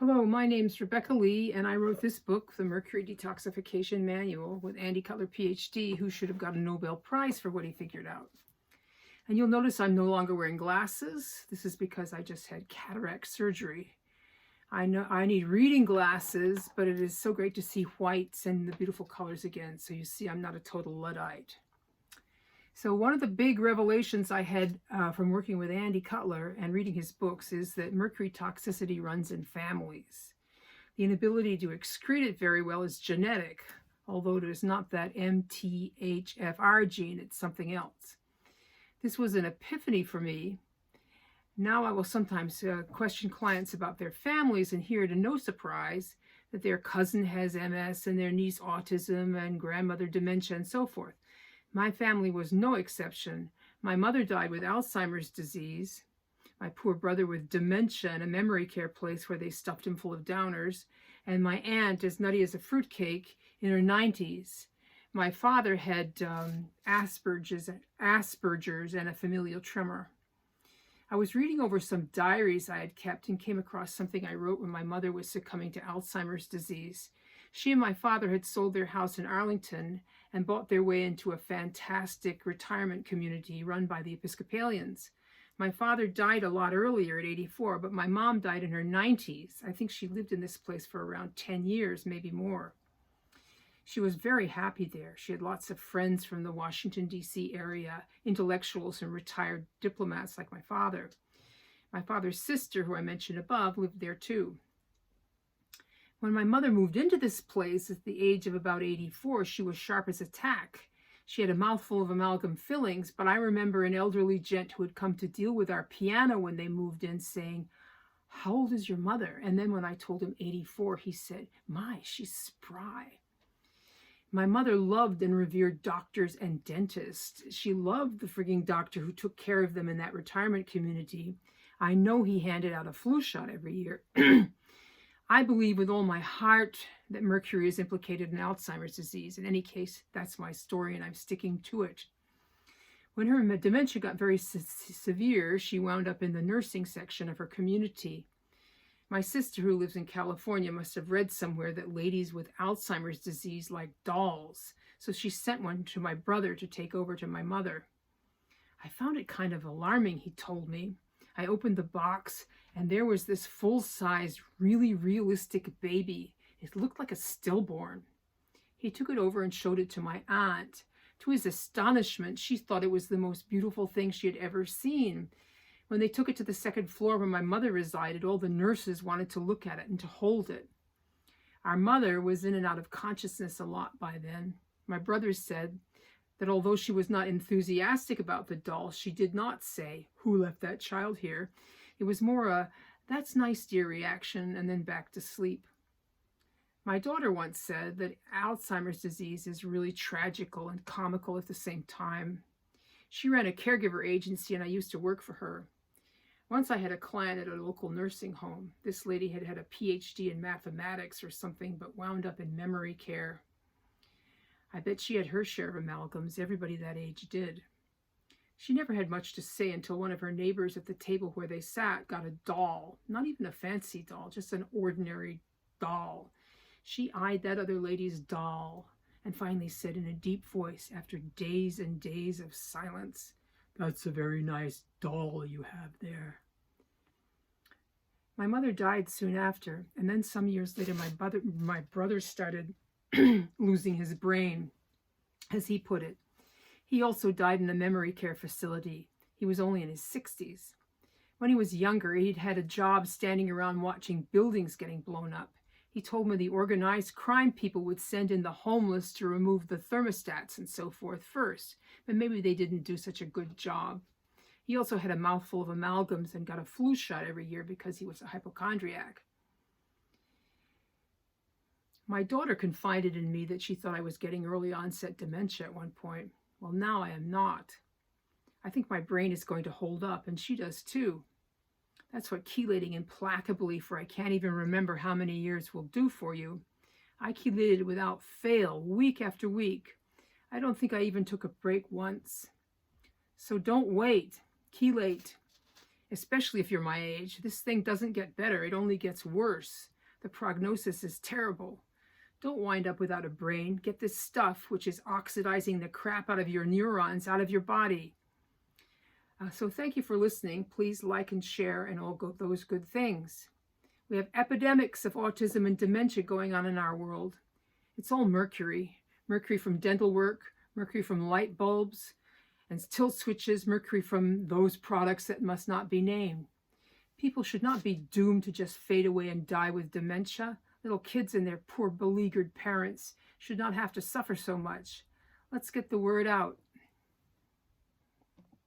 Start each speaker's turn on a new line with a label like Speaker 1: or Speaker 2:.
Speaker 1: Hello, my name's Rebecca Lee, and I wrote this book, The Mercury Detoxification Manual, with Andy Cutler, PhD, who should have got a Nobel Prize for what he figured out. And you'll notice I'm no longer wearing glasses. This is because I just had cataract surgery. I know I need reading glasses, but it is so great to see whites and the beautiful colors again. So you see I'm not a total Luddite. So one of the big revelations I had from working with Andy Cutler and reading his books is that mercury toxicity runs in families. The inability to excrete it very well is genetic, although it is not that MTHFR gene, it's something else. This was an epiphany for me. Now I will sometimes question clients about their families and hear to no surprise that their cousin has MS and their niece autism and grandmother dementia and so forth. My family was no exception. My mother died with Alzheimer's disease. My poor brother with dementia in a memory care place where they stuffed him full of downers. And my aunt, as nutty as a fruitcake, in her 90s. My father had Asperger's and a familial tremor. I was reading over some diaries I had kept and came across something I wrote when my mother was succumbing to Alzheimer's disease. She and my father had sold their house in Arlington and bought their way into a fantastic retirement community run by the Episcopalians. My father died a lot earlier at 84, but my mom died in her 90s. I think she lived in this place for around 10 years, maybe more. She was very happy there. She had lots of friends from the Washington, D.C. area, intellectuals and retired diplomats like my father. My father's sister, who I mentioned above, lived there too. When my mother moved into this place at the age of about 84, she was sharp as a tack. She had a mouthful of amalgam fillings, but I remember an elderly gent who had come to deal with our piano when they moved in saying, "How old is your mother?" And then when I told him 84, he said, "My, she's spry." My mother loved and revered doctors and dentists. She loved the frigging doctor who took care of them in that retirement community. I know he handed out a flu shot every year. I believe with all my heart that mercury is implicated in Alzheimer's disease. In any case, that's my story and I'm sticking to it. When her dementia got very severe, she wound up in the nursing section of her community. My sister, who lives in California, must have read somewhere that ladies with Alzheimer's disease like dolls, so she sent one to my brother to take over to my mother. I found it kind of alarming, he told me. I opened the box, and there was this full-sized, really realistic baby. It looked like a stillborn. He took it over and showed it to my aunt. To his astonishment, she thought it was the most beautiful thing she had ever seen. When they took it to the second floor where my mother resided, all the nurses wanted to look at it and to hold it. Our mother was in and out of consciousness a lot by then. My brother said that although she was not enthusiastic about the doll, she did not say, "Who left that child here?" It was more a, "That's nice, dear" reaction, and then back to sleep. My daughter once said that Alzheimer's disease is really tragical and comical at the same time. She ran a caregiver agency and I used to work for her. Once I had a client at a local nursing home. This lady had had a PhD in mathematics or something, but wound up in memory care. I bet she had her share of amalgams. Everybody that age did. She never had much to say until one of her neighbors at the table where they sat got a doll. Not even a fancy doll, just an ordinary doll. She eyed that other lady's doll and finally said in a deep voice after days and days of silence, "That's a very nice doll you have there." My mother died soon after, and then some years later my brother started losing his brain, as he put it. He also died in a memory care facility. He was only in his 60s. When he was younger, he'd had a job standing around watching buildings getting blown up. He told me the organized crime people would send in the homeless to remove the thermostats and so forth first, but maybe they didn't do such a good job. He also had a mouthful of amalgams and got a flu shot every year because he was a hypochondriac. My daughter confided in me that she thought I was getting early onset dementia at one point. Well, now I am not. I think my brain is going to hold up, and she does too. That's what chelating implacably for I can't even remember how many years will do for you. I chelated without fail, week after week. I don't think I even took a break once. So don't wait. Chelate. Especially if you're my age. This thing doesn't get better. It only gets worse. The prognosis is terrible. Don't wind up without a brain. Get this stuff, which is oxidizing the crap out of your neurons, out of your body. So thank you for listening. Please like and share and all those good things. We have epidemics of autism and dementia going on in our world. It's all mercury. Mercury from dental work, mercury from light bulbs and tilt switches, mercury from those products that must not be named. People should not be doomed to just fade away and die with dementia. Little kids and their poor beleaguered parents should not have to suffer so much. Let's get the word out.